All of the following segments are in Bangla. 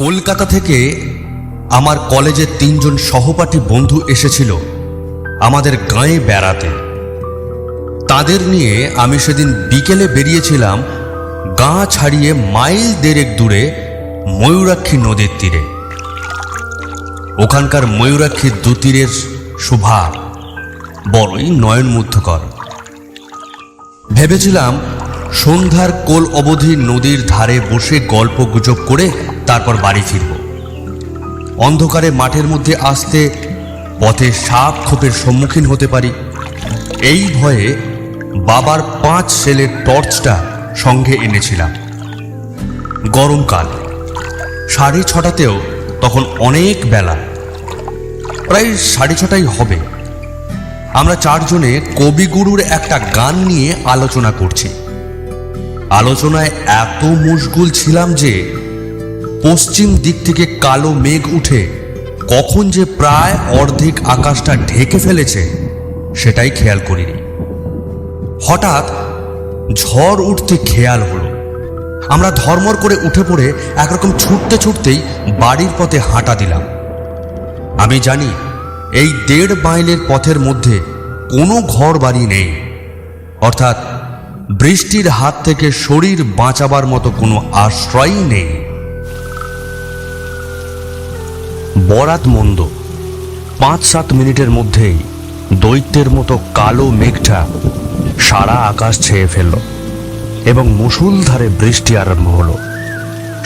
কলকাতা থেকে আমার কলেজের 3 জন সহপাঠী বন্ধু এসেছিল আমাদের গাঁয়ে বেড়াতে। তাদের নিয়ে আমি সেদিন বিকেলে বেরিয়েছিলাম গাঁ ছাড়িয়ে মাইল দেড়েক দূরে ময়ূরাক্ষী নদীর তীরে। ওখানকার ময়ূরাক্ষীর দুতীরের শোভা বড়ই নয়নমুগ্ধকর। ভেবেছিলাম সন্ধ্যার কোল অবধি নদীর ধারে বসে গল্প গুজব করে তারপর বাড়ি ফিরব। অন্ধকারে মাঠের মধ্যে আসতে পথে সাপ খোপের সম্মুখীন হতে পারি, এই ভয়ে বাবার 5 সেলের টর্চটা সঙ্গে এনেছিলাম। গরমকাল, 6:30তেও তখন অনেক বেলা, প্রায় 6:30 হবে। আমরা 4 জনে কবিগুরুর একটা গান নিয়ে আলোচনা করছি। আলোচনায় এত মশগুল ছিলাম যে পশ্চিম দিক থেকে কালো মেঘ উঠে কখন যে প্রায় অর্ধেক আকাশটা ঢেকে ফেলেছে সেটাই খেয়াল করিনি। হঠাৎ ঝড় উঠতে খেয়াল হলো। আমরা ধর্মর করে উঠে পড়ে একরকম ছুটতে ছুটতেই বাড়ির পথে হাঁটা দিলাম। আমি জানি এই 1.5 মাইলের পথের মধ্যে কোনো ঘর বাড়ি নেই, অর্থাৎ বৃষ্টির হাত থেকে শরীর বাঁচাবার মতো কোনো আশ্রয়ই নেই। বরাত মন্দ 5-7 মিনিটের মধ্যেই দৈত্যের মতো কালো মেঘটা সারা আকাশ ছেয়ে ফেলল এবং মুষলধারে বৃষ্টি আরম্ভ হলো।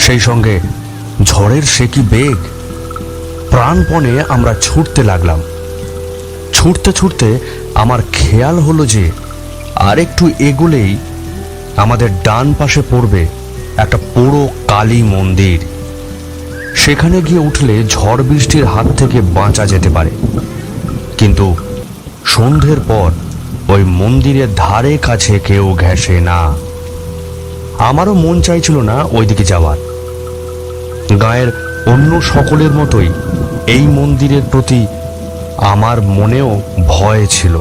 সেই সঙ্গে ঝড়ের সে কি বেগ! প্রাণপণে আমরা ছুটতে লাগলাম। ছুটতে ছুটতে আমার খেয়াল হলো যে আর একটু এগোলেই আমাদের ডান পাশে পড়বে একটা পোড়ো কালী মন্দির। সেখানে গিয়ে উঠলে ঝড় বৃষ্টির হাত থেকে বাঁচা যেতে পারে, কিন্তু সন্ধ্যের পর ওই মন্দিরের ধারে কাছে কেউ ঘেঁষে না। আমারও মন চাইছিল না ওইদিকে যাওয়ার। গাঁয়ের অন্য সকলের মতোই এই মন্দিরের প্রতি আমার মনেও ভয় ছিল।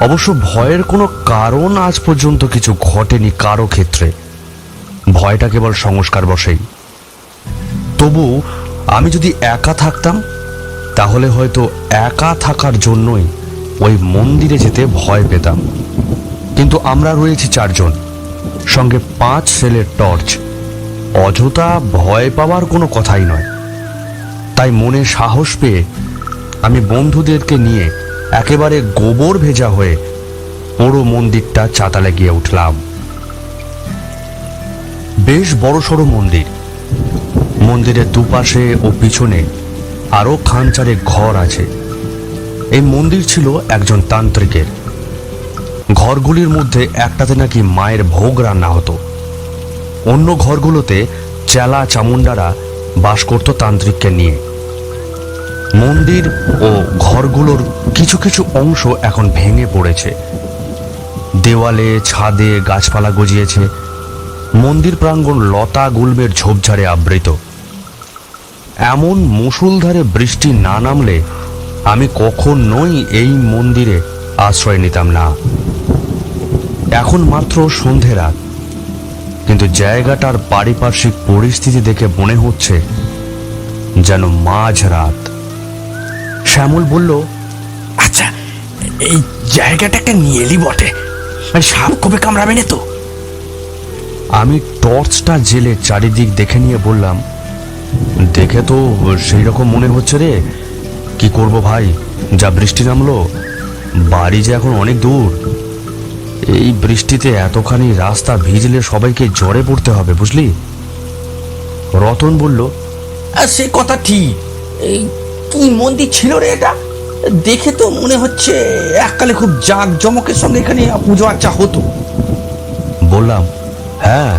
অবশ্য ভয়ের কোনো কারণ আজ পর্যন্ত কিছু ঘটেনি কারো ক্ষেত্রে। ভয়টা কেবল সংস্কার বশেই। তবু আমি যদি একা থাকতাম তাহলে হয়তো একা থাকার জন্যই ওই মন্দিরে যেতে ভয় পেতাম। কিন্তু আমরা রয়েছি 4 জন, সঙ্গে 5 সেলের টর্চ। অযথা ভয় পাওয়ার কোনো কথাই নয়। তাই মনে সাহস পেয়ে আমি বন্ধুদেরকে নিয়ে একেবারে গোবর ভেজা হয়ে পুরো মন্দিরটা চাতালে গিয়ে উঠলাম। বেশ বড়সড় মন্দির। মন্দিরের দুপাশে ও পিছনে আরো খানচারে ঘর আছে। এই মন্দির ছিল একজন তান্ত্রিকের। ঘরগুলির মধ্যে একটাতে নাকি মায়ের ভোগ রান্না হতো। অন্য ঘরগুলোতে চেলা চামুন্ডারা বাস করত তান্ত্রিককে নিয়ে। মন্দির ও ঘরগুলোর কিছু কিছু অংশ এখন ভেঙে পড়েছে। দেওয়ালে ছাদে গাছপালা গজিয়েছে। মন্দির প্রাঙ্গণ লতা গুল্মের ঝোপঝাড়ে আবৃত। এমন মুষলধারে বৃষ্টি না নামলে আমি কখনোই এই মন্দিরে আশ্রয় নিতাম না। এখন মাত্র সন্ধে রাত, কিন্তু জায়গাটার পারিপার্শ্বিক পরিস্থিতি দেখে মনে হচ্ছে যেন মাঝরাত। শ্যামল বলল, আচ্ছা, এই জায়গাটাকে নিয়ে এলি বটে, সাপ কবে কামড়াবে না তো? আমি টর্চটা জেলে চারিদিক দেখে নিয়ে বললাম, দেখে তো সেই রকম মনে হচ্ছে রে। কি করব ভাই, যা বৃষ্টি নামলো। বাড়ি যে এখন অনেক দূর। এই বৃষ্টিতে এতখানি রাস্তা ভিজলে সবাইকে জ্বরে পড়তে হবে, বুঝলি? রতন বলল, সে কথা ঠিক। এই কি মন্দির ছিল রে এটা? দেখে তো মনে হচ্ছে এককালে খুব জাঁক জমকের সঙ্গে এখানে পুজো আর্চা হতো। বললাম, হ্যাঁ,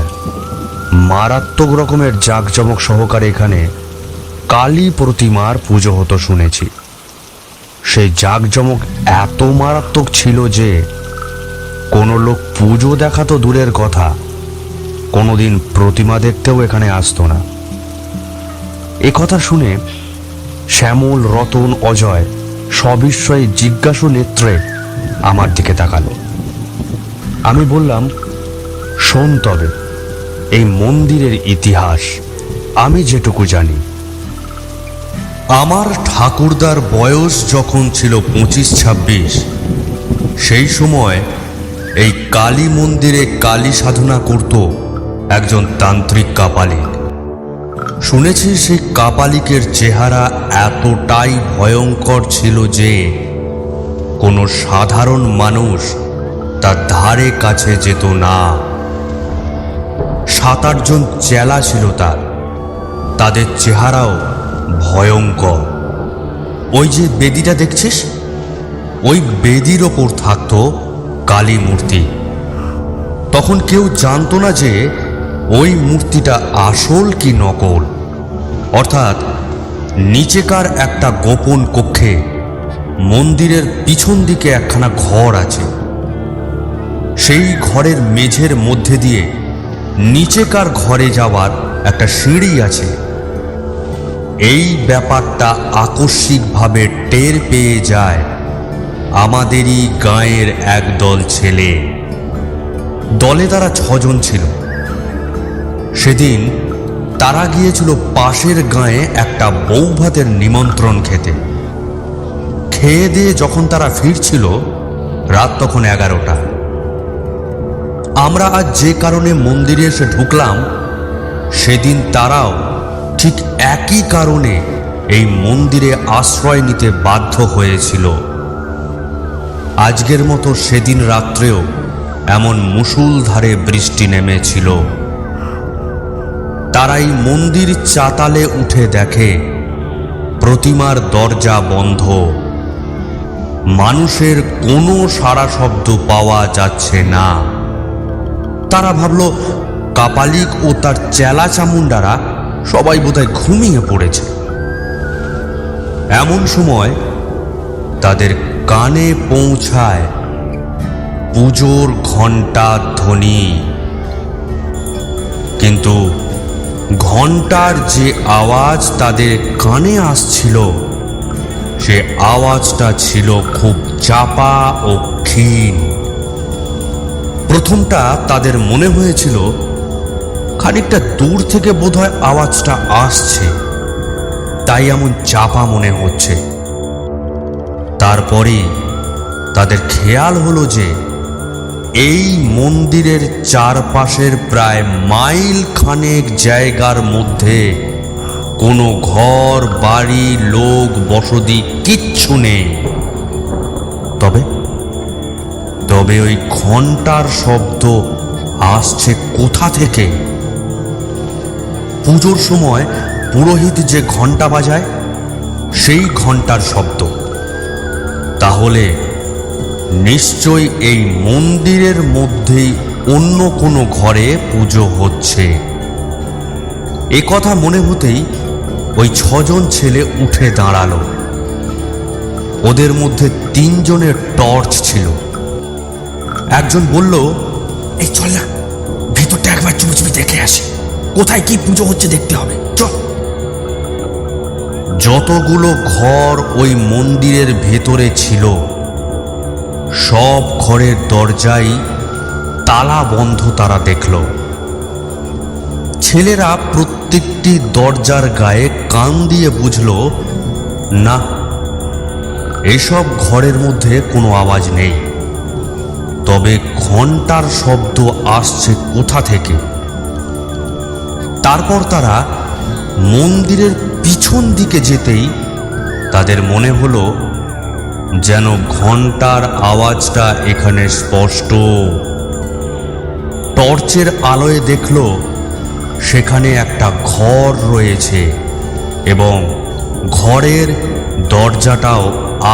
মারাত্মক রকমের জাঁকজমক সহকারে এখানে কালী প্রতিমার পুজো হতো শুনেছি। সেই জাঁকজমক এত মারাত্মক ছিল যে কোনো লোক পুজো দেখা তো দূরের কথা, কোনোদিন প্রতিমা দেখতেও এখানে আসতো না। এ কথা শুনে শ্যামল, রতন, অজয় সবিস্ময়ে জিজ্ঞাসু নেত্রে আমার দিকে তাকালো। আমি বললাম, শোন তবে এই মন্দিরের ইতিহাস। আমি যেটুকু জানি, আমার ঠাকুরদার বয়স যখন ছিল 25-26, সেই সময় এই কালী মন্দিরে কালী সাধনা করত একজন তান্ত্রিক কাপালিক। শুনেছি সেই কাপালিকের চেহারা এতটাই ভয়ঙ্কর ছিল যে কোনো সাধারণ মানুষ তার ধারে কাছে যেত না। 7-8 জন চেলা ছিল তার, তাদের চেহারাও ভয়ঙ্কর। ওই যে বেদিটা দেখছিস, ওই বেদির ওপর থাকতো কালী মূর্তি। তখন কেউ জানতো না যে ওই মূর্তিটা আসল কি নকল। অর্থাৎ নিচেকার একটা গোপন কক্ষে মন্দিরের পিছন দিকে একখানা ঘর আছে। সেই ঘরের মেঝের মধ্যে দিয়ে নিচেকার ঘরে যাওয়ার একটা সিঁড়ি আছে। এই ব্যাপারটা আকস্মিকভাবে টের পেয়ে যায় আমাদেরই গাঁয়ের একদল ছেলে। দলে তারা 6 জন ছিল। সেদিন তারা গিয়েছিল পাশের গাঁয়ে একটা বৌভাতের নিমন্ত্রণ খেতে। খেয়ে দিয়ে যখন তারা ফিরছিল, রাত তখন 11টা। আমরা আজ যে কারণে মন্দিরে এসে ঢুকলাম, সেদিন তারাও ঠিক একই কারণে এই মন্দিরে আশ্রয় নিতে বাধ্য হয়েছিল। আজকের মতো সেদিন রাত্রেও এমন মুষলধারে বৃষ্টি নেমেছিল। তারাই মন্দির চাতালে উঠে দেখে প্রতিমার দরজা বন্ধ, মানুষের কোনো সাড়া শব্দ পাওয়া যাচ্ছে না। তারা ভাবল কাপালিক ও তার চেলা চামুন্ডারা সবাই বোধহয় ঘুমিয়ে পড়েছে। এমন সময় তাদের কানে পৌঁছায় পুজোর ঘণ্টার ধ্বনি। কিন্তু ঘণ্টার যে আওয়াজ তাদের কানে আসছিল, সে আওয়াজটা ছিল খুব চাপা ও ক্ষীণ। প্রথমটা তাদের মনে হয়েছিল খানিকটা দূর থেকে বোধহয় আওয়াজটা আসছে, তাই এমন চাপা মনে হচ্ছে। তারপরে তাদের খেয়াল হলো যে এই মন্দিরের চারপাশের প্রায় মাইল খানেক জায়গার মধ্যে কোনো ঘর বাড়ি লোক বসতি কিচ্ছু নেই। তবে তবে ওই ঘণ্টার শব্দ আসছে কোথা থেকে? পুজোর সময় পুরোহিত যে ঘণ্টা বাজায়, সেই ঘণ্টার শব্দ। তাহলে নিশ্চয়ই এই মন্দিরের মধ্যেই অন্য কোনো ঘরে পুজো হচ্ছে। এ কথা মনে হতেই ওই 6 জন ছেলে উঠে দাঁড়ালো। ওদের মধ্যে 3 জনের টর্চ ছিল। একজন বলল, এই চল না, ভেতরটা একবার চুপি দেখে আসি, কোথায় কি পুজো হচ্ছে দেখতে হবে, চল। যতগুলো ঘর ওই মন্দিরের ভেতরে ছিল, সব ঘরের দরজাই তালা বন্ধ তারা দেখল। ছেলেরা প্রত্যেকটি দরজার গায়ে কান দিয়ে বুঝল, না, এসব ঘরের মধ্যে কোনো আওয়াজ নেই। তবে ঘণ্টার শব্দ আসছে কোথা থেকে? তারপর তারা মন্দিরের পিছন দিকে যেতেই তাদের মনে হলো যেন ঘণ্টার আওয়াজটা এখানে স্পষ্ট। টর্চের আলোয় দেখল সেখানে একটা ঘর রয়েছে এবং ঘরের দরজাটাও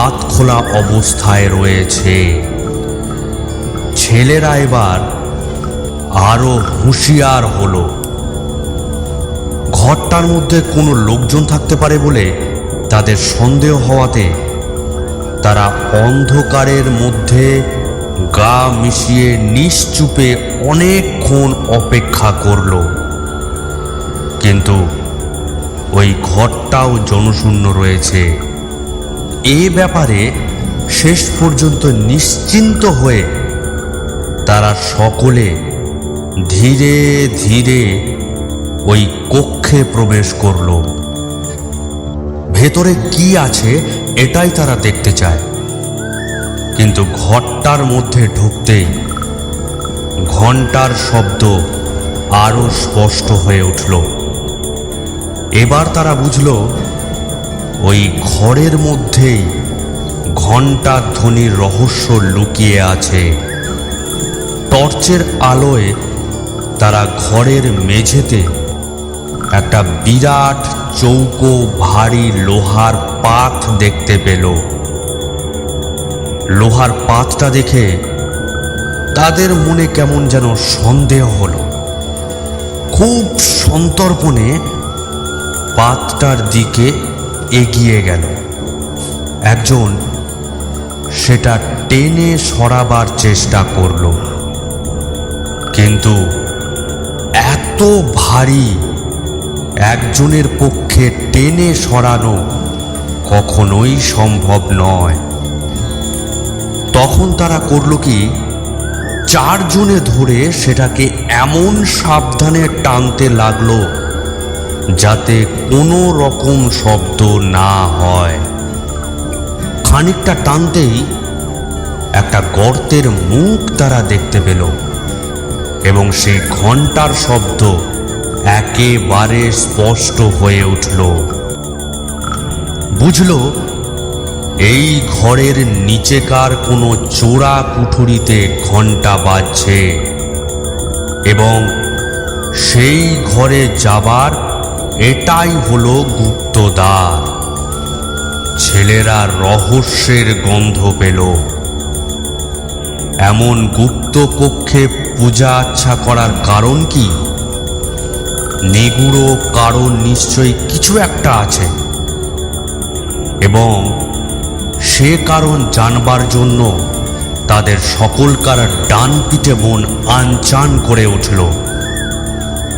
আধখোলা অবস্থায় রয়েছে। ছেলেরা এবার আরো হুঁশিয়ার হলো। ঘরটার মধ্যে কোনো লোকজন থাকতে পারে বলে তাদের সন্দেহ হওয়াতে তারা অন্ধকারের মধ্যে গা মিশিয়ে নিশ্চুপে অনেকক্ষণ অপেক্ষা করল। কিন্তু ওই ঘরটাও জনশূন্য রয়েছে। এ ব্যাপারে শেষ পর্যন্ত নিশ্চিন্ত হয়ে তারা সকলে ধীরে ধীরে ওই কক্ষে প্রবেশ করলো। ভেতরে কি আছে এটাই তারা দেখতে চায়, কিন্তু ঘরটার মধ্যে ঢুকতেই ঘন্টার শব্দ আরো স্পষ্ট হয়ে উঠল। এবার তারা বুঝল ওই ঘরের মধ্যেই ঘন্টার ধ্বনির রহস্য লুকিয়ে আছে। টর্চের আলোয় তারা ঘরের মেঝেতে একটা বিরাট চৌকো ভারী লোহার পাত দেখতে পেল। লোহার পাতটা দেখে তাদের মনে কেমন যেন সন্দেহ হলো। খুব সন্তর্পণে পাতটার দিকে এগিয়ে গেল। একজন সেটা টেনে সরাবার চেষ্টা করল, কিন্তু এত ভারী একজনের পক্ষে টেনে সরানো কখনোই সম্ভব নয়। তখন তারা করল কি, চারজনে ধরে সেটাকে এমন সাবধানে টানতে লাগলো যাতে কোনো রকম শব্দ না হয়। খানিকটা টানতেই একটা গর্তের মুখ তারা দেখতে পেল এবং সেই ঘন্টার শব্দ একেবারে স্পষ্ট হয়ে উঠল। বুঝল এই ঘরের নিচেকার কোনো চোরা কুঠুরিতে ঘন্টা বাজছে এবং সেই ঘরে যাবার এটাই হলো গুপ্তদ্বার। ছেলেরা রহস্যের গন্ধ পেল। এমন গুপ্ত কক্ষে পূজা আচ্ছা করার কারণ কি? নিগূঢ় কারণ নিশ্চয়ই কিছু একটা আছে, এবং সে কারণ জানবার জন্য তাদের সকলকার ডান পিঠে মন আনচান করে উঠল।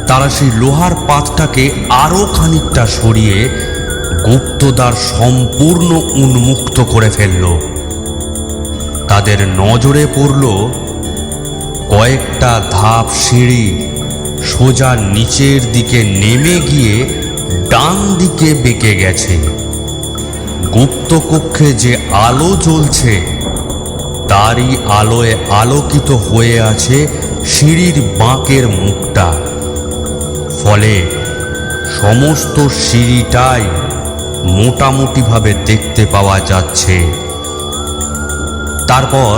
তারা সেই লোহার পাতটাকে আরো খানিকটা সরিয়ে গুপ্তদ্বার সম্পূর্ণ উন্মুক্ত করে ফেলল। তাদের নজরে পড়ল কয়েকটা ধাপ সিঁড়ি সোজা নিচের দিকে নেমে গিয়ে ডান দিকে বেঁকে গেছে। গুপ্ত কক্ষে যে আলো জ্বলছে তারই আলোয় আলোকিত হয়ে আছে সিঁড়ির বাঁকের মুখটা। ফলে সমস্ত সিঁড়িটাই মোটামুটিভাবে দেখতে পাওয়া যাচ্ছে। তারপর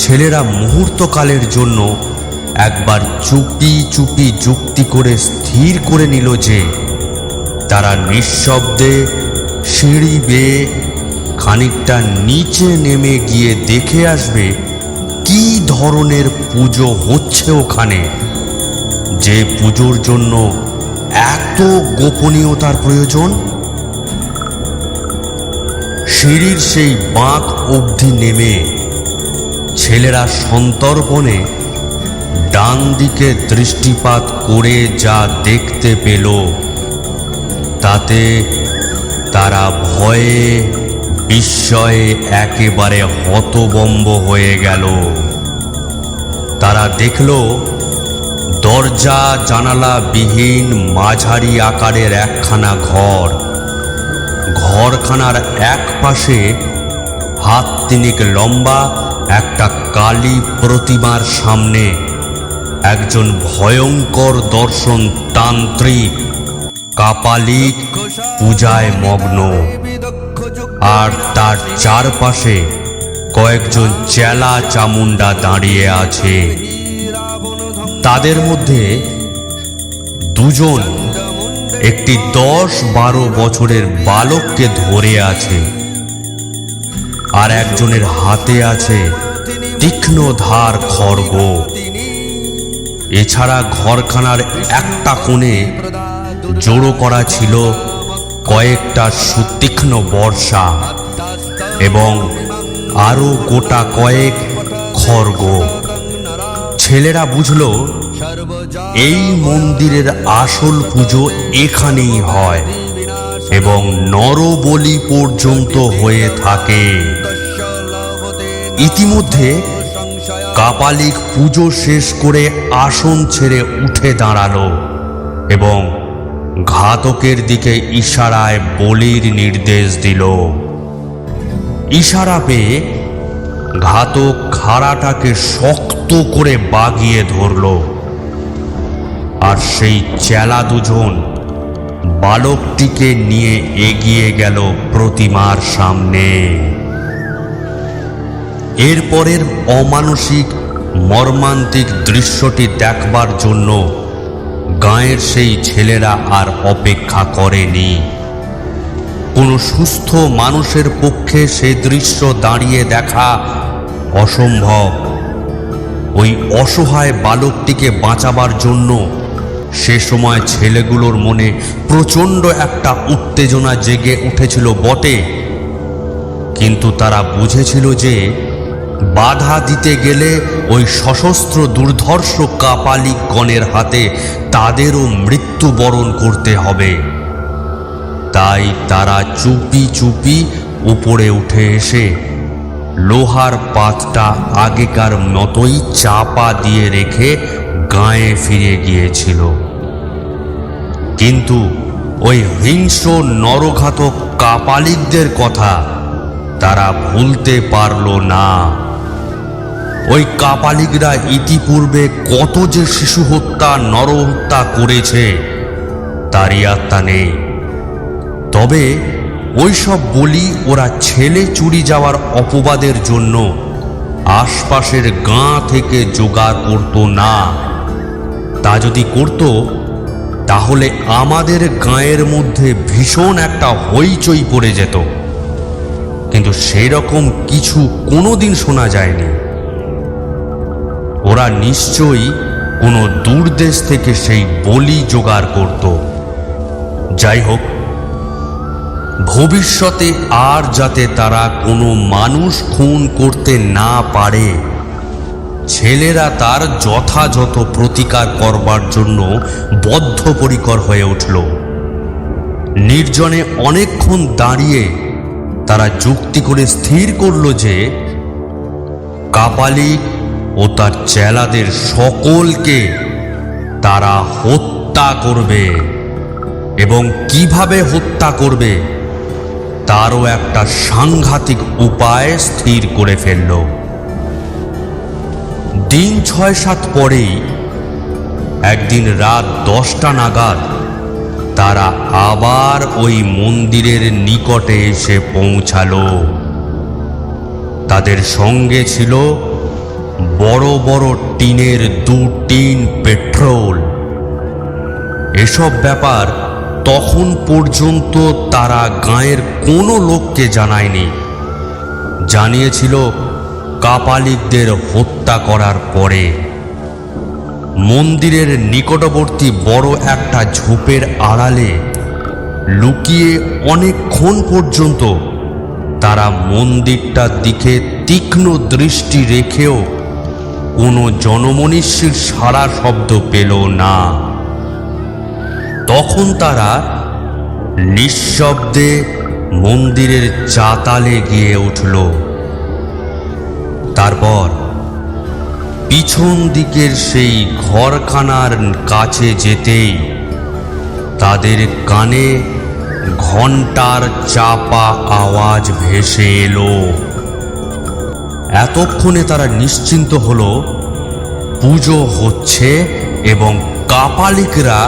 ছেলেরা মুহূর্তকালের জন্য একবার চুপি চুপি যুক্তি করে স্থির করে নিল যে তারা নিঃশব্দে সিঁড়ি বেয়ে খানিকটা নিচে নেমে গিয়ে দেখে আসবে কি ধরনের পুজো হচ্ছে ওখানে, যে পুজোর জন্য এত গোপনীয়তার প্রয়োজন। সিঁড়ির সেই বাঁক অবধি নেমে ছেলেরা সন্তর্পণে ডান দিকে দৃষ্টিপাত করে যা দেখতে পেল তাতে তারা ভয়ে বিস্ময়ে একেবারে হতবম্ব হয়ে গেল। তারা দেখল দরজা জানালা বিহীন মাঝারি আকারের একখানা ঘর। ঘরখানার এক পাশে হাত তিনেক লম্বা একটা কালী প্রতিমার সামনে একজন ভয়ঙ্কর দর্শন তান্ত্রিক কাপালিক পূজায় মগ্ন, আর তার চারপাশে কয়েকজন চেলা চামুন্ডা দাঁড়িয়ে আছে। তাদের মধ্যে দুজন একটি 10-12 বছরের বালককে ধরে আছে, আর একজনের হাতে আছে তীক্ষ্ণ ধার খড়গ। এছাড়া ঘরখানার একটা কোণে জড়ো করা ছিল কয়েকটা সুতীক্ষ্ণ বর্ষা এবং আরো গোটা কয়েক খড়গ। ছেলেরা বুঝল এই মন্দিরের আসল পুজো এখানেই হয় এবং নরবলি পর্যন্ত হয়ে থাকে। ইতিমধ্যে কাপালিক পুজো শেষ করে আসন ছেড়ে উঠে দাঁড়ালো এবং ঘাতকের দিকে ইশারায় বলির নির্দেশ দিল। ইশারা পেয়ে ঘাতক ঘাড়াটাকে শক্ত করে বাগিয়ে ধরল, আর সেই চেলা দুজন বালকটিকে নিয়ে এগিয়ে গেল প্রতিমার সামনে। এরপরের অমানসিক মর্মান্তিক দৃশ্যটি দেখবার জন্য গাঁয়ের সেই ছেলেরা আর অপেক্ষা করেনি। কোনো সুস্থ মানুষের পক্ষে সে দৃশ্য দাঁড়িয়ে দেখা অসম্ভব। ওই অসহায় বালকটিকে বাঁচাবার জন্য সে সময় ছেলেগুলোর মনে প্রচণ্ড একটা উত্তেজনা জেগে উঠেছিল বটে, কিন্তু তারা বুঝেছিল যে বাধা দিতে গেলে ওই সশস্ত্র দুর্ধর্ষ কাপালিকগণের হাতে তাদেরও মৃত্যুবরণ করতে হবে। তাই তারা চুপি চুপি উপরে উঠে এসে লোহার পাতটা আগেকার মতোই চাপা দিয়ে রেখে গাঁয়ে ফিরে গিয়েছিল। কিন্তু ওই হিংস্র নরঘাতক কাপালিকদের কথা তারা ভুলতে পারল না। ওই কাপালিকরা ইতিপূর্বে কত যে শিশু হত্যা নরহত্যা করেছে তারই আত্মা নেই। তবে ওইসব বলি ওরা ছেলে চুরি যাওয়ার অপবাদের জন্য আশপাশের গাঁ থেকে জোগাড় করত না। তা যদি করত তাহলে আমাদের গাঁয়ের মধ্যে ভীষণ একটা হইচই পড়ে যেত, কিন্তু সেই রকম কিছু কোনোদিন শোনা যায়নি। ওরা নিশ্চয়ই কোনো দূর দেশ থেকে সেই বলি জোগাড় করত। যাই হোক, ভবিষ্যতে আর যাতে তারা কোনো মানুষ খুন করতে না পারে, ছেলেরা তার যথাযথ প্রতিকার করবার জন্য বদ্ধপরিকর হয়ে উঠল। নির্জনে অনেকক্ষণ দাঁড়িয়ে তারা যুক্তি করে স্থির করল যে কাপালিক ও তার চেলাদের সকলকে তারা হত্যা করবে, এবং কিভাবে হত্যা করবে তারও একটা সাংঘাতিক উপায় স্থির করে ফেলল। দিন ৬-৭ পরেই একদিন রাত 10টা নাগাদ তারা আবার ওই মন্দিরের নিকটে এসে পৌঁছালো। তাদের সঙ্গে ছিল বড় বড় টিনের 2 টিন পেট্রোল। এসব ব্যাপার তখন পর্যন্ত তারা গাঁয়ের কোনো লোককে জানায়নি। জানিয়েছিল কাপালিকদের হত্যা করার পরে। মন্দিরের নিকটবর্তী বড় একটা ঝোপের আড়ালে লুকিয়ে অনেকক্ষণ পর্যন্ত তারা মন্দিরটার দিকে তীক্ষ্ণ দৃষ্টি রেখেও কোনো জনমনীষীর সাড়া শব্দ পেল না। তখন তারা নিঃশব্দে মন্দিরের চাতালে গিয়ে উঠল। তারপর পিছন দিকের সেই ঘরখানার কাছে যেতেই তাদের কানে ঘণ্টার চাপা আওয়াজ ভেসে এলো। এতক্ষণে তারা নিশ্চিন্ত হলো পুজো হচ্ছে এবং কাপালিকরা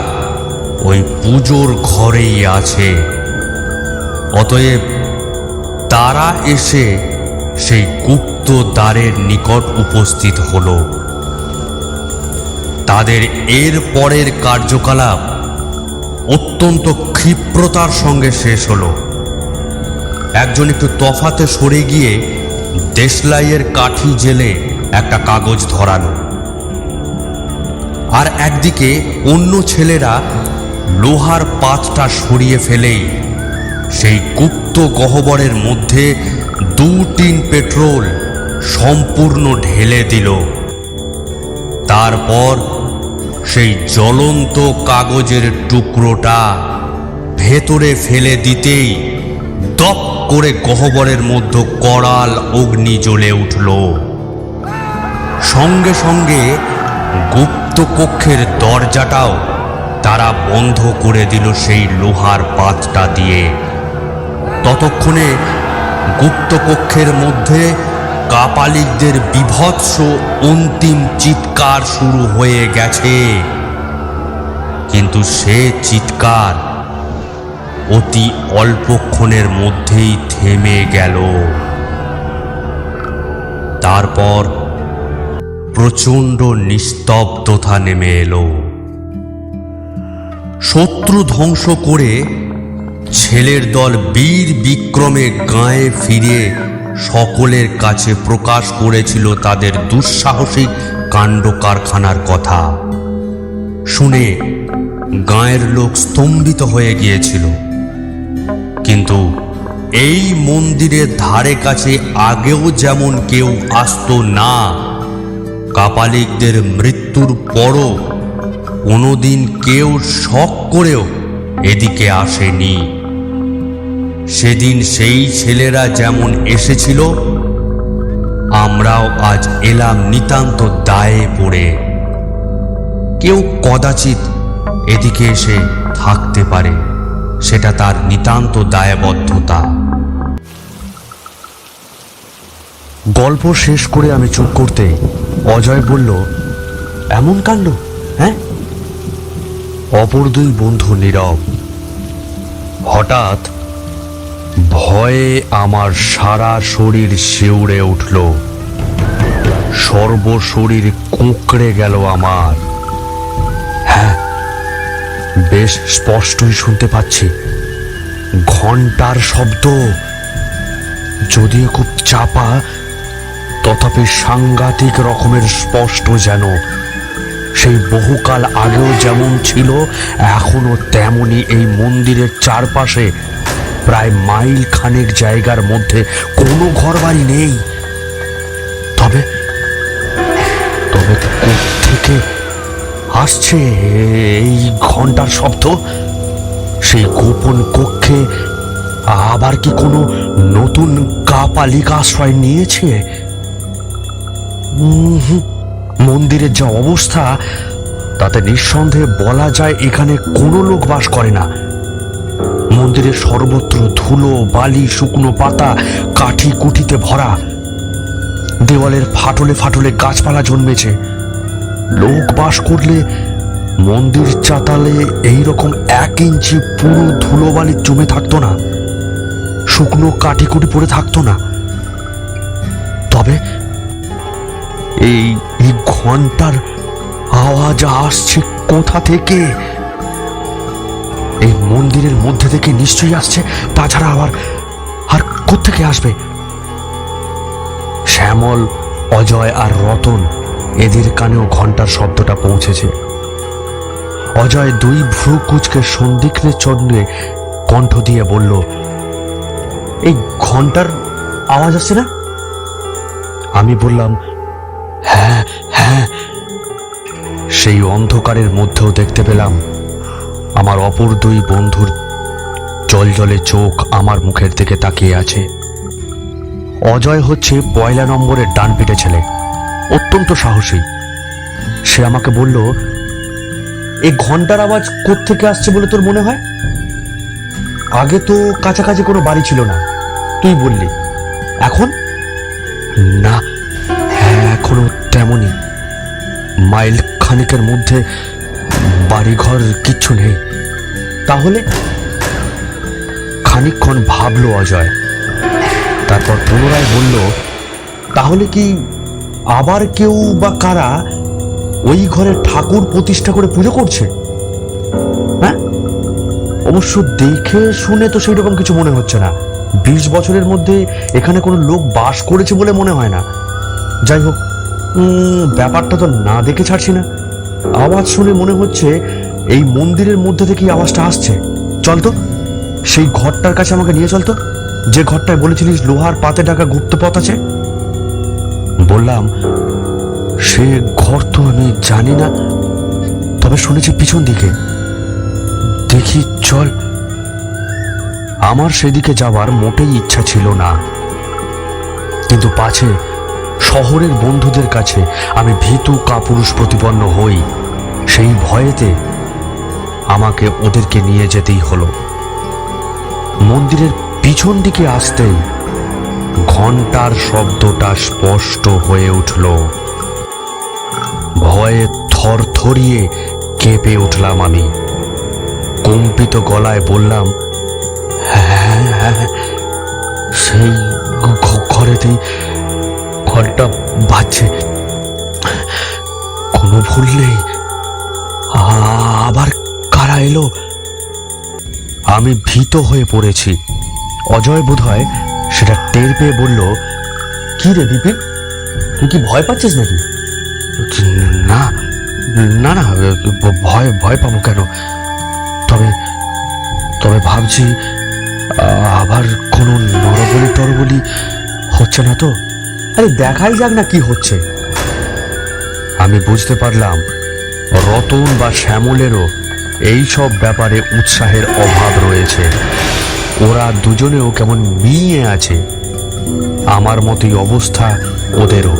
ওই পুজোর ঘরেই আছে। অতএব তারা এসে সেই গুপ্ত দ্বারের নিকট উপস্থিত হলো। তাদের এর পরের কার্যকলাপ অত্যন্ত ক্ষিপ্রতার সঙ্গে শেষ হলো। একজন একটু তফাতে সরে গিয়ে দেশলাইয়ের কাঠি জেলে একটা কাগজ ধরালো, আর একদিকে অন্য ছেলেরা লোহার পাতটা সরিয়ে ফেলেই সেই গুপ্ত গহ্বরের মধ্যে 2 টিন পেট্রোল সম্পূর্ণ ঢেলে দিল। তারপর সেই জ্বলন্ত কাগজের টুকরোটা ভেতরে ফেলে দিতেই দপ করে গহ্বরের মধ্যে করাল অগ্নি জ্বলে উঠল। সঙ্গে সঙ্গে গুপ্ত কক্ষের দরজাটাও তারা বন্ধ করে দিল সেই লোহার পাতটা দিয়ে। ততক্ষণে গুপ্ত কক্ষের মধ্যে কাপালিকদের বীভৎস অন্তিম চিৎকার শুরু হয়ে গেছে। কিন্তু সে চিৎকার অতি অল্পক্ষণের মধ্যেই থেমে গেল। তারপর প্রচণ্ড নিস্তব্ধতা নেমে এলো। শত্রু ধ্বংস করে ছেলের দল বীর বিক্রমে গাঁয়ে ফিরে সকলের কাছে প্রকাশ করেছিল তাদের দুঃসাহসিক কাণ্ড কারখানার কথা। শুনে গাঁয়ের লোক স্তম্ভিত হয়ে গিয়েছিল। কিন্তু এই মন্দিরের ধারে কাছে আগেও যেমন কেউ আসতো না, কাপালিকদের মৃত্যুর পরও কোনোদিন কেউ শখ করেও এদিকে আসেনি। সেদিন সেই ছেলেরা যেমন এসেছিল, আমরাও আজ এলাম নিতান্ত দায়ে পড়ে। কেউ কদাচিৎ এদিকে এসে থাকতে পারে, সেটা তার নিতান্ত দায়বদ্ধতা। গল্প শেষ করে আমি চুপ করতে অজয় বলল, এমন কাণ্ড? হ্যাঁ। অপর দুই বন্ধু নীরব। হঠাৎ ভয়ে আমার সারা শরীর শিউরে উঠল, সর্বশরীর কুঁকড়ে গেল আমার। হ্যাঁ, বেশ স্পষ্টই শুনতে পাচ্ছি ঘন্টার শব্দ, যদিও খুব চাপা, তথাপি সাংঘাতিক রকমের স্পষ্ট, যেন সেই বহুকাল আগেও যেমন ছিল এখনো তেমনি এই মন্দিরের চারপাশে প্রায় মাইল খানেক জায়গার মধ্যে কোনো ঘরবাড়ি নেই। তবে তবে কোত্থেকে আসছে এই ঘন্টার শব্দ? সেই গোপন কক্ষে আবার কি কোনো নতুন কাপালিক আশ্রয় নিয়েছে? মন্দিরের যা অবস্থা, তাতে নিঃসন্দেহে বলা যায় এখানে কোনো লোক বাস করে না। মন্দিরের সর্বত্র ধুলো, বালি, শুকনো পাতা, কাঠি কুঠিতে ভরা। দেওয়ালের ফাটলে ফাটলে গাছপালা জন্মেছে। লোক বাস করলে মন্দির চাতালে এইরকম 1 ইঞ্চি পুরো ধুলোবালি জমে থাকতো না, শুকনো কাঠি কুটি পড়ে থাকতো না। তবে এই ঘন্টার আওয়াজ আসছে কোথা থেকে? এই মন্দিরের মধ্যে থেকে নিশ্চয়ই আসছে, তাছাড়া আর কোত্থেকে আসবে? শ্যামল, অজয় আর রতন, এদের কানেও ঘন্টার শব্দটা পৌঁছেছে। অজয় 2 ভ্রু কুঁচকে সন্দিগ্ধে চন্দ্রে কণ্ঠ দিয়ে বলল, এই ঘন্টার আওয়াজ আসছে না? আমি বললাম, হ্যাঁ হ্যাঁ। সেই অন্ধকারের মধ্যেও দেখতে পেলাম আমার অপর 2 বন্ধুর জলজলে চোখ আমার মুখের দিকে তাকিয়ে আছে। অজয় হচ্ছে 1 নম্বরের ডান পিঠে ছেলে, অত্যন্ত সাহসী। সে আমাকে বলল, এই ঘন্টার আওয়াজ কোত্থেকে আসছে বলে তোর মনে হয়? আগে তো কাছাকাছি কোনো বাড়ি ছিল না, তুই বললি। এখন? না, এখনো তেমনই। মাইল খানিকের মধ্যে বাড়িঘর কিচ্ছু নেই। তাহলে? খানিকক্ষণ ভাবলো অজয়, তারপর পুনরায় বলল, তাহলে কি আবার কেউ বা কারা ওই ঘরে ঠাকুর প্রতিষ্ঠা করে পুজো করছে? হ্যাঁ, অবশ্য দেখে শুনে তো সেই রকম কিছু মনে হচ্ছে না। 20 বছরের মধ্যে এখানে কোনো লোক বাস করেছে বলে মনে হয় না। যাই হোক, ব্যাপারটা তো না দেখে ছাড়ছি না। আওয়াজ শুনে মনে হচ্ছে এই মন্দিরের মধ্যে থেকেই আওয়াজটা আসছে। চল তো, সেই ঘরটার কাছে আমাকে নিয়ে চল তো, যে ঘরটায় বলেছিলিস লোহার পাতে ঢাকা গুপ্ত পথ আছে। বললাম, সে ঘর তো আমি জানি না, তবে শুনেছি পিছন দিকে। দেখি চল। আমার সেদিকে যাওয়ার মোটেই ইচ্ছা ছিল না, কিন্তু পাছে শহরের বন্ধুদের কাছে আমি ভীতু কাপুরুষ প্রতিপন্ন হই, সেই ভয়েতে আমাকে ওদেরকে নিয়ে যেতেই হলো। মন্দিরের পিছন দিকে আসতেই ঘন্টার শব্দটা স্পষ্ট হয়ে উঠল। ভয়ে থরথরিয়ে কেঁপে উঠলাম আমি। কম্পিত গলায় বললাম, হ্যাঁ হ্যাঁ, সেই ঘরেতেই ঘন্টা বাজছে, কোনো ভুল নেই। আবার কারা এলো? আমি ভীত হয়ে পড়েছি। অজয় বোধহয় সেটা টের পেয়ে বলল, কি রে বিপিন, তুই কি ভয় পাচ্ছিস নাকি? না না না, ভয় ভয় পাবো কেন? তবে তবে ভাবছি আবার কোনো নরবলি টরবলি হচ্ছে না তো? আরে দেখাই যাক না কি হচ্ছে। আমি বুঝতে পারলাম রতন বা শ্যামলেরও এই সব ব্যাপারে উৎসাহের অভাব রয়েছে। ওরা দুজনেও কেমন মিলিয়ে আছে। আমার মতোই অবস্থা ওদেরও।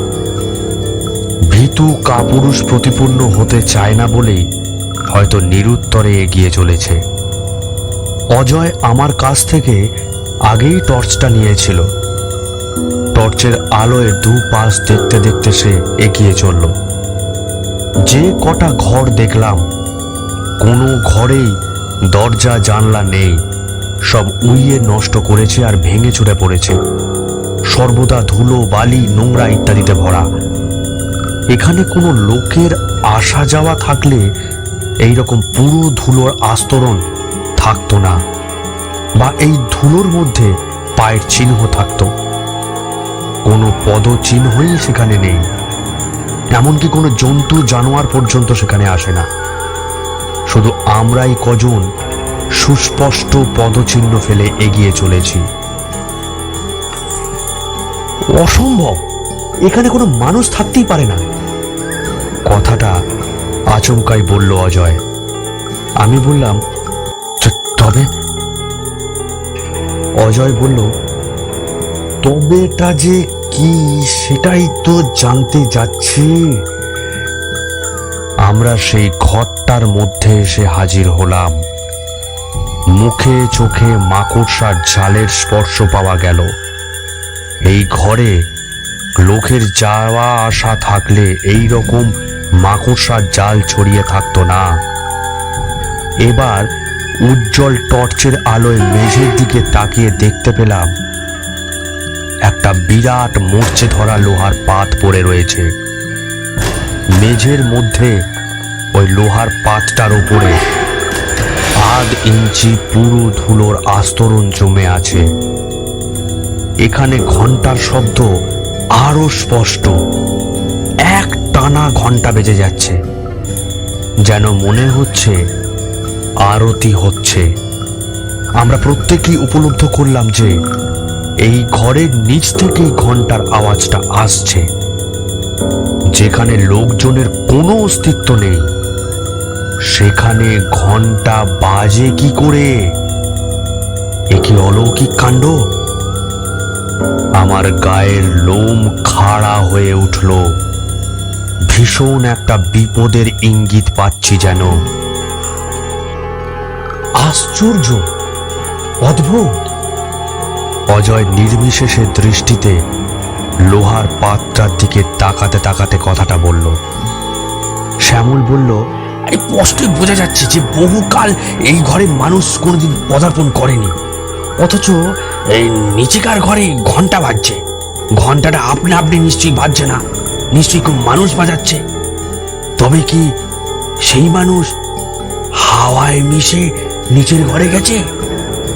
ভীতু কাপুরুষ প্রতিপন্ন হতে চায় না বলেই হয়তো নিরুত্তরে এগিয়ে চলেছে। অজয় আমার কাছ থেকে আগেই টর্চটা নিয়েছিল। টর্চের আলোয় দুপাশ দেখতে দেখতে সে এগিয়ে চলল। যে কটা ঘর দেখলাম, কোনো ঘরেই দরজা জানলা নেই। সব উইয়ে নষ্ট করেছে আর ভেঙে চুরে পড়েছে। সর্বদা ধুলো, বালি, নোংরা ইত্যাদিতে ভরা। এখানে কোনো লোকের আসা যাওয়া থাকলে এইরকম পুরো ধুলোর আস্তরণ থাকতো না, বা এই ধুলোর মধ্যে পায়ের চিহ্ন থাকতো। কোনো পদচিহ্নই সেখানে নেই। এমনকি কোনো জন্তু জানোয়ার পর্যন্ত সেখানে আসে না। শুধু আমরাই কজন সুস্পষ্ট পদচিহ্ন ফেলে এগিয়ে চলেছি। অসম্ভব, এখানে কোনো মানুষ থাকতেই পারে না। কথাটা আচমকাই বলল অজয়। আমি বললাম, তবে? অজয় বলল, তবেটা যে কি সেটাই তো জানতে যাচ্ছি। আমরা সেই ঘরটার মধ্যে এসে হাজির হলাম। মুখে চোখে মাকড়সার জালের স্পর্শ পাওয়া গেল। এই ঘরে লোকের যাওয়া আসা থাকলে এই রকম মাকড়সার জাল ছড়িয়ে থাকতো না। এবার উজ্জ্বল টর্চের আলোয় মেঝের দিকে তাকিয়ে দেখতে পেলাম একটা বিরাট মরচে ধরা লোহার পাত পড়ে রয়েছে। মেঝের মধ্যে ওই লোহার পাতটার উপরে 1/2 ইঞ্চি পুরো ধুলোর আস্তরণ জমে আছে। এখানে ঘন্টার শব্দ আরো স্পষ্ট। এক টানা ঘন্টা বেজে যাচ্ছে, যেন মনে হচ্ছে আরতি হচ্ছে। আমরা প্রত্যেকেই উপলব্ধি করলাম যে এই ঘরের নিচ থেকেই ঘন্টার আওয়াজটা আসছে। যেখানে লোকজনের কোনো অস্তিত্ব নেই, সেখানে ঘন্টা বাজে কি করে? এ কি অলৌকিক কাণ্ড! আমার গায়ের লোম খাড়া হয়ে উঠল। ভীষণ একটা বিপদের ইঙ্গিত পাচ্ছি যেন। আশ্চর্য, অদ্ভুত। অজয় নির্বিশেষে দৃষ্টিতে লোহার পাতটার দিকে তাকাতে তাকাতে কথাটা বলল। শ্যামল বলল, আরে স্পষ্টই বোঝা যাচ্ছে যে বহুকাল এই ঘরে মানুষ কোনোদিন পদার্পণ করেনি, অথচ এই নিচেকার ঘরে ঘন্টা বাজছে। ঘন্টাটা আপনি আপনি নিশ্চয়ই বাজছে না, নিশ্চয়ই খুব মানুষ বাজাচ্ছে। তবে কি সেই মানুষ হাওয়ায় মিশে নিচের ঘরে গেছে?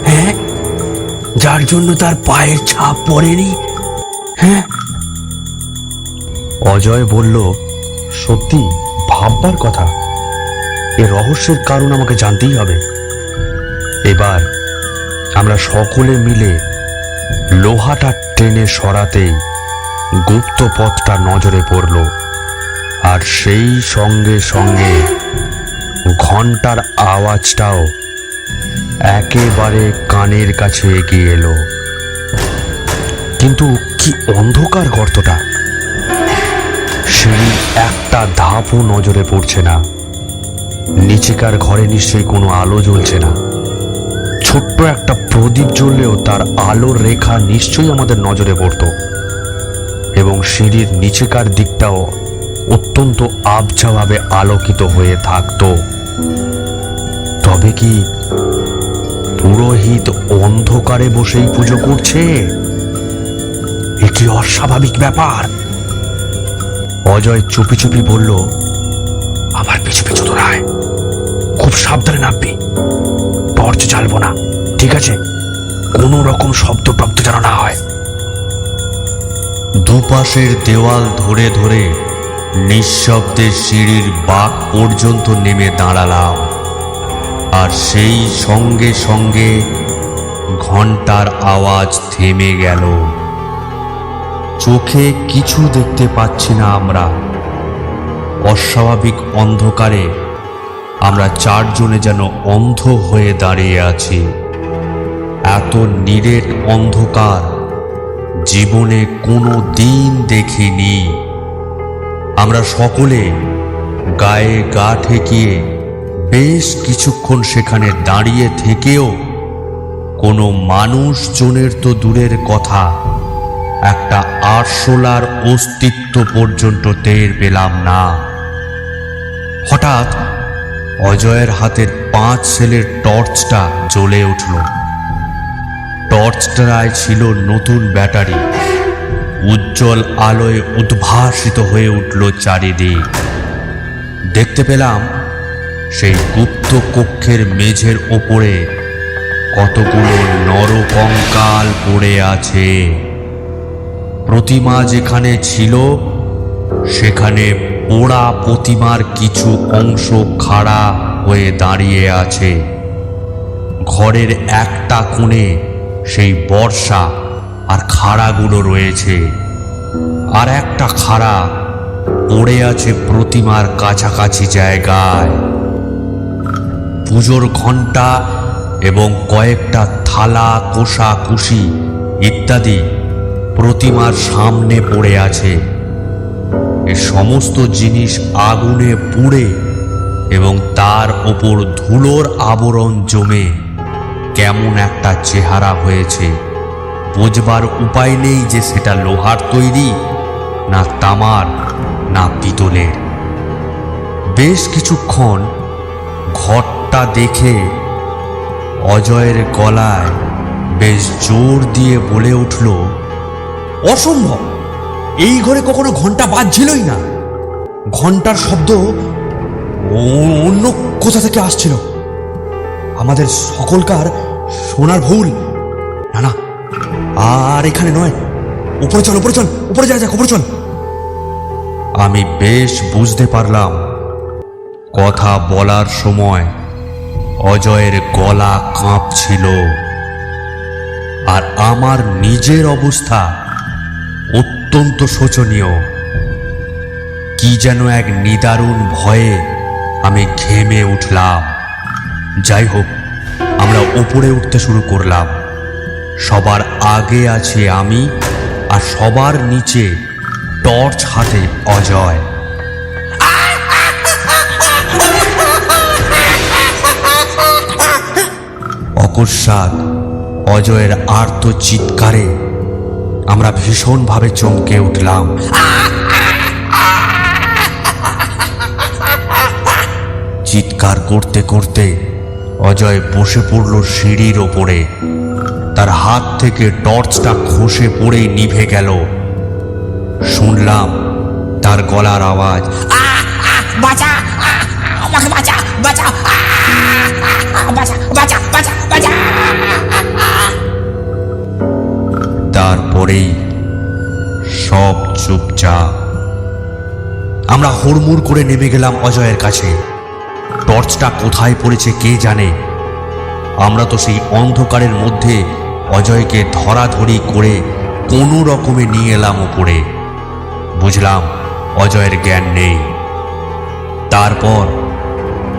হ্যাঁ, যার জন্য তার পায়ের ছাপ পড়েনি। হ্যাঁ। অজয় বলল, সত্যি ভাববার কথা। এ রহস্যের কারণ আমাকে জানতেই হবে। এবার আমরা সকলে মিলে লোহাটা টেনে সরাতেই গুপ্ত পথটা নজরে পড়ল, আর সেই সঙ্গে সঙ্গে ঘন্টার আওয়াজটাও একেবারে কানের কাছে এগিয়ে এলো। কিন্তু কি অন্ধকার গর্তটা! সিঁড়ির একটা ধাপও নজরে পড়ছে না। নিচেকার ঘরে নিশ্চয়ই কোনো আলো জ্বলছে না। ছোট্ট একটা প্রদীপ জ্বললেও তার আলোর রেখা নিশ্চয়ই আমাদের নজরে পড়ত, এবং সিঁড়ির নিচেকার দিকটাও অত্যন্ত আবছাভাবে আলোকিত হয়ে থাকতো। তবে কি পুরোহিত অন্ধকারে বসেই পুজো করছে? এ কি অস্বাভাবিক ব্যাপার! অজয় চুপি চুপি বলল, আমার পিছু পিছু দৌড়ায়, খুব সাবধানে নামবি, টর্চ জ্বালবো না, ঠিক আছে? কোনো রকম শব্দ টব্দ যেন না হয়। দুপাশের দেওয়াল ধরে ধরে নিঃশব্দে সিঁড়ির বাঁক পর্যন্ত নেমে দাঁড়ালাম, আর সেই সঙ্গে সঙ্গে ঘন্টার আওয়াজ থেমে গেল। চোখে কিছু দেখতে পাচ্ছি না আমরা। অস্বাভাবিক অন্ধকারে আমরা চারজনে যেন অন্ধ হয়ে দাঁড়িয়ে আছি। এত নিরেট অন্ধকার জীবনে কোনো দিন দেখিনি। আমরা সকলে গায়ে গা ঠেকিয়ে বেশ কিছুক্ষণ সেখানে দাঁড়িয়ে থেকেও কোনো মানুষজনের তো দূরের কথা, একটা আরশোলার অস্তিত্ব পর্যন্ত টের পেলাম না। হঠাৎ অজয়ের হাতের 5 সেলের টর্চটা জ্বলে উঠল। টর্চটায় ছিল নতুন ব্যাটারি। উজ্জ্বল আলোয় উদ্ভাসিত হয়ে উঠল চারিদিক। দেখতে পেলাম সেই গুপ্ত কক্ষের মেঝের ওপরে কতগুলো নরকঙ্কাল পড়ে আছে। প্রতিমা যেখানে ছিল সেখানে পোড়া প্রতিমার কিছু অংশ খাড়া হয়ে দাঁড়িয়ে আছে। ঘরের একটা কোণে সেই বর্ষা আর খাড়াগুলো রয়েছে, আর একটা খাড়া পড়ে আছে প্রতিমার কাছাকাছি জায়গায়। পুজোর ঘণ্টা এবং কয়েকটা থালা, কোষাকুষি ইত্যাদি প্রতিমার সামনে পড়ে আছে। এ সমস্ত জিনিস আগুনে পুড়ে এবং তার ওপর ধুলোর আবরণ জমে কেমন একটা চেহারা হয়েছে। বোঝবার উপায় নেই যে সেটা লোহার তৈরি, না তামার, না পিতলের। বেশ কিছুক্ষণ ঘরটা দেখে অজয়ের গলায় বেশ জোর দিয়ে বলে উঠল, অসম্ভব! এই ঘরে কখনো ঘন্টা বাজছিলই না। ঘন্টার শব্দ অন্য কোথা থেকে আসছিল। আমাদের সকলকার শোনার ভুল। না না, আর এখানে নয়। উপরে চল, উপরে চল, উপরে যাওয়া যাক, উপরে চল। আমি বেশ বুঝতে পারলাম কথা বলার সময় অজয়ের গলা কাঁপছিল, আর আমার নিজের অবস্থা অত্যন্ত শোচনীয়। কি যেন এক নিদারুণ ভয়ে আমি ঘেমে উঠলাম। যাই হোক, আমরা উপরে উঠতে শুরু করলাম। সবার আগে আছে আমি, আর সবার নিচে টর্চ হাতে অজয়। অকস্মাৎ অজয়ের আর্ত চিৎকারে আমরা ভীষণভাবে চমকে উঠলাম। চিৎকার করতে করতে অজয় বসে পড়ল সিঁড়ির ওপরে। তার হাত থেকে টর্চটা খসে পড়েই নিভে গেল। শুনলাম তার গলার আওয়াজ, বাঁচা, আমাকে বাঁচা, বাঁচা, বাঁচা, বাঁচা, বাঁচা, বাঁচা। তারপরেই সব চুপচাপ। আমরা হুড়মুড় করে নেমে গেলাম অজয়ের কাছে। টর্চটা কোথায় পড়েছে কে জানে। আমরা তো সেই অন্ধকারের মধ্যে অজয়কে ধরাধরি করে কোনো রকমে নিয়ে এলাম উপরে। বুঝলাম অজয়ের জ্ঞান নেই। তারপর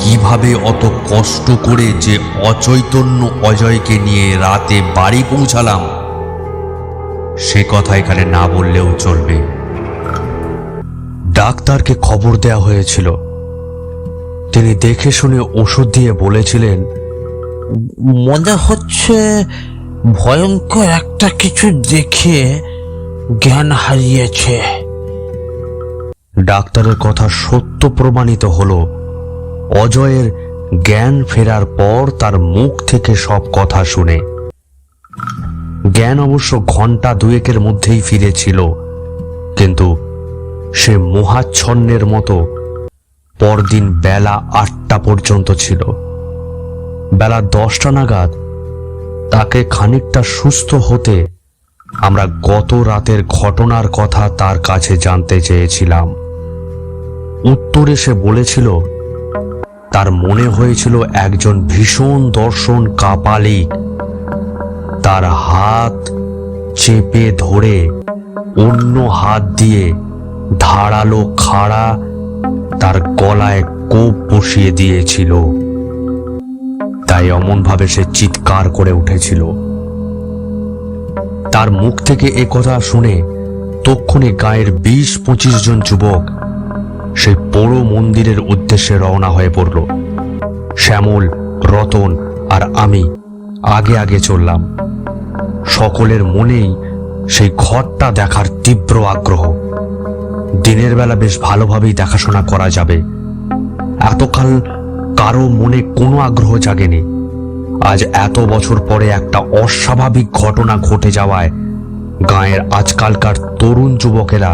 কিভাবে অত কষ্ট করে যে অচৈতন্য অজয়কে নিয়ে রাতে বাড়ি পৌঁছালাম সে কথা এখানে না বললেও চলবে। ডাক্তারকে খবর দেওয়া হয়েছিল, তিনি দেখে শুনে ওষুধ দিয়ে বলেছিলেন, মনে হচ্ছে ভয়ঙ্কর একটা কিছু দেখে জ্ঞান হারিয়েছে। ডাক্তারের কথা সত্য প্রমাণিত হলো। অজয়ের জ্ঞান ফেরার পর তার মুখ থেকে সব কথা শুনে। জ্ঞান অবশ্য ঘন্টা দুয়েকের মধ্যেই ফিরেছিল, কিন্তু সে মোহাচ্ছন্নের মতো পরদিন বেলা 8টা পর্যন্ত ছিল। বেলা 10টা নাগাদ তাকে খানিকটা সুস্থ হতে আমরা গত রাতের ঘটনার কথা তার কাছে জানতে চেয়েছিলাম। উত্তরে সে বলেছিল তার মনে হয়েছিল একজন ভীষণ দর্শন কাপালিক তার হাত চেপে ধরে অন্য হাত দিয়ে ধারালো খাড়া তার গলায় কোপ বসিয়ে দিয়েছিল। তাই অমনভাবে সে চিৎকার করে উঠেছিল। তার মুখ থেকে এ কথা শুনে তক্ষুনি গায়ের 20-25 জন যুবক সেই পোড়ো মন্দিরের উদ্দেশ্যে রওনা হয়ে পড়ল। শ্যামল, রতন আর আমি আগে আগে চললাম। সকলের মনেই সেই ঘরটা দেখার তীব্র আগ্রহ। দিনের বেলা বেশ ভালোভাবেই দেখাশোনা করা যাবে, এতকাল কারো মনে কোনো আগ্রহ জাগেনি। আজ এত বছর পরে একটা অস্বাভাবিক ঘটনা ঘটে যাওয়ায় গাঁয়ের আজকালকার তরুণ যুবকেরা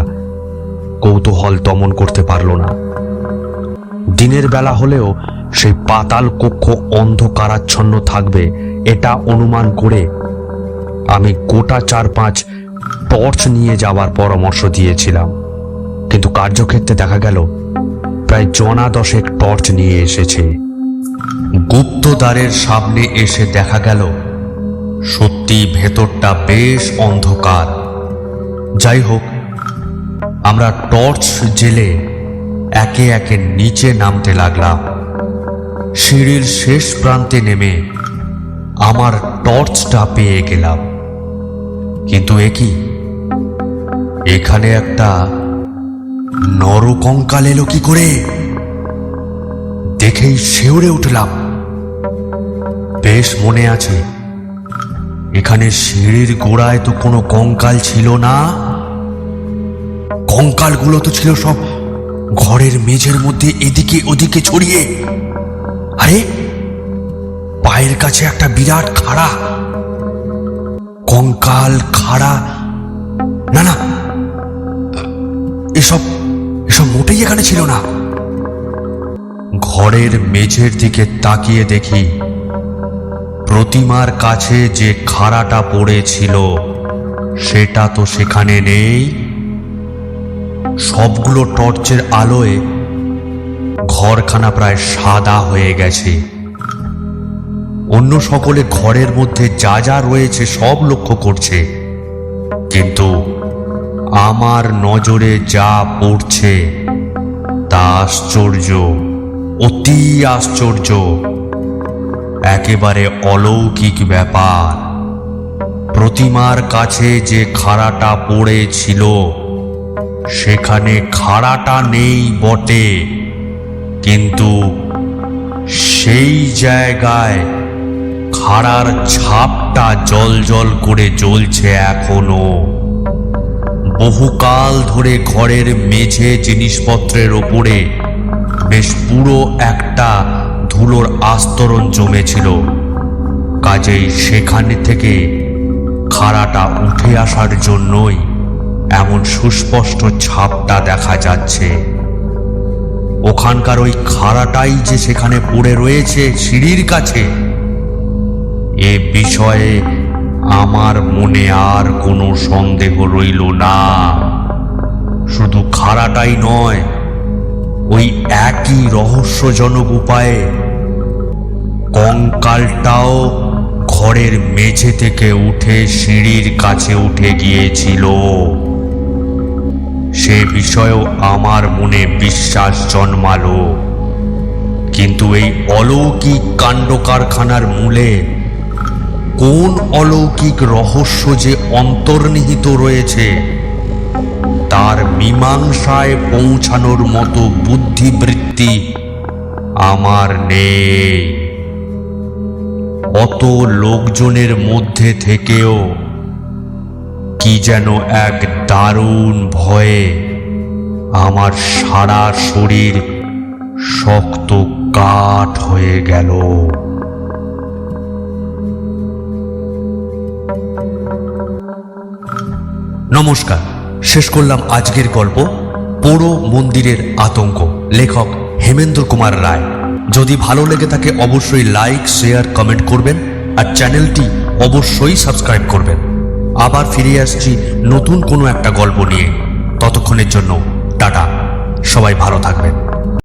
কৌতূহল দমন করতে পারল না। দিনের বেলা হলেও সেই পাতাল কক্ষ অন্ধকারাচ্ছন্ন থাকবে এটা অনুমান করে আমি গোটা 4-5 টর্চ নিয়ে যাওয়ার পরামর্শ দিয়েছিলাম, কিন্তু কার্যক্ষেত্রে দেখা গেল প্রায় 10 টর্চ নিয়ে এসেছে। গুপ্তদ্বারের সামনে এসে দেখা গেল সত্যি ভেতরটা বেশ অন্ধকার। যাই হোক, আমরা টর্চ জেলে একে একে নিচে নামতে লাগলাম। সিঁড়ির শেষ প্রান্তে নেমে আমার টর্চটা পেয়ে গেলাম, কিন্তু একই এখানে একটা নরকঙ্কাল এলো কি করে? দেখেই শিউরে উঠলাম। বেশ মনে আছে, এখানে সিঁড়ির গোড়ায় তো কোনো কঙ্কাল ছিল না। কঙ্কালগুলো তো ছিল সব ঘরের মেঝের মধ্যে এদিকে ওদিকে ছড়িয়ে। আরে, পায়ের কাছে একটা বিরাট খাড়া কঙ্কাল। খাড়া না না, এসব মোটেই এখানে ছিল না। ঘরের মেঝের দিকে তাকিয়ে দেখি প্রতিমার কাছে যে খাড়াটা পড়েছিল সেটা তো সেখানে নেই। সবগুলো টর্চের আলোয় ঘরখানা প্রায় সাদা হয়ে গেছে। অন্য সকলে ঘরের মধ্যে যা যা রয়েছে সব লক্ষ্য করছে, কিন্তু আমার নজরে যা পড়ছে তা আশ্চর্য, অতি আশ্চর্য, একেবারে অলৌকিক ব্যাপার। প্রতিমার কাছে যে খাড়াটা পড়েছিল সেখানে খাড়াটা নেই বটে, কিন্তু সেই জায়গায় খাড়ার ছাপটা জল করে জ্বলছে এখনো। বহুকাল ধরে ঘরের মেঝে জিনিসপত্রের ওপরে বেশ পুরো একটা ধুলোর আস্তরণ জমেছিল, কাজেই সেখানে থেকে খাড়াটা উঠে আসার জন্যই এমন সুস্পষ্ট ছাপটা দেখা যাচ্ছে। ওখানকার ওই খাড়াটাই যে সেখানে পড়ে রয়েছে সিঁড়ির কাছে, এ বিষয়ে আমার মনে আর কোনো সন্দেহ রইল না। শুধু খাড়াটাই নয়, ওই একই রহস্যজনক উপায়ে কঙ্কালটাও ঘরের মেঝে থেকে উঠে সিঁড়ির কাছে উঠে গিয়েছিল। সে বিষয়েও আমার মনে বিশ্বাস জন্মালো, কিন্তু এই অলৌকিক কাণ্ড কারখানার মূলে কোন অলৌকিক রহস্য যে অন্তর্নিহিত রয়েছে তার মীমাংসায় পৌঁছানোর মতো বুদ্ধিবৃত্তি আমার নেই। অত লোকজনের মধ্যে থেকেও কি যেন এক দারুণ ভয়ে আমার সারা শরীর শক্ত কাঠ হয়ে গেল। নমস্কার, শেষ করলাম আজকের গল্প পোড়ো মন্দিরের আতঙ্ক, লেখক হেমেন্দ্র কুমার রায়। যদি ভালো লেগে থাকে অবশ্যই লাইক, শেয়ার, কমেন্ট করবেন আর চ্যানেলটি অবশ্যই সাবস্ক্রাইব করবেন। আবার ফিরে আসছি নতুন কোনো একটা গল্প নিয়ে। ততক্ষণের জন্য টাটা, সবাই ভালো থাকবেন।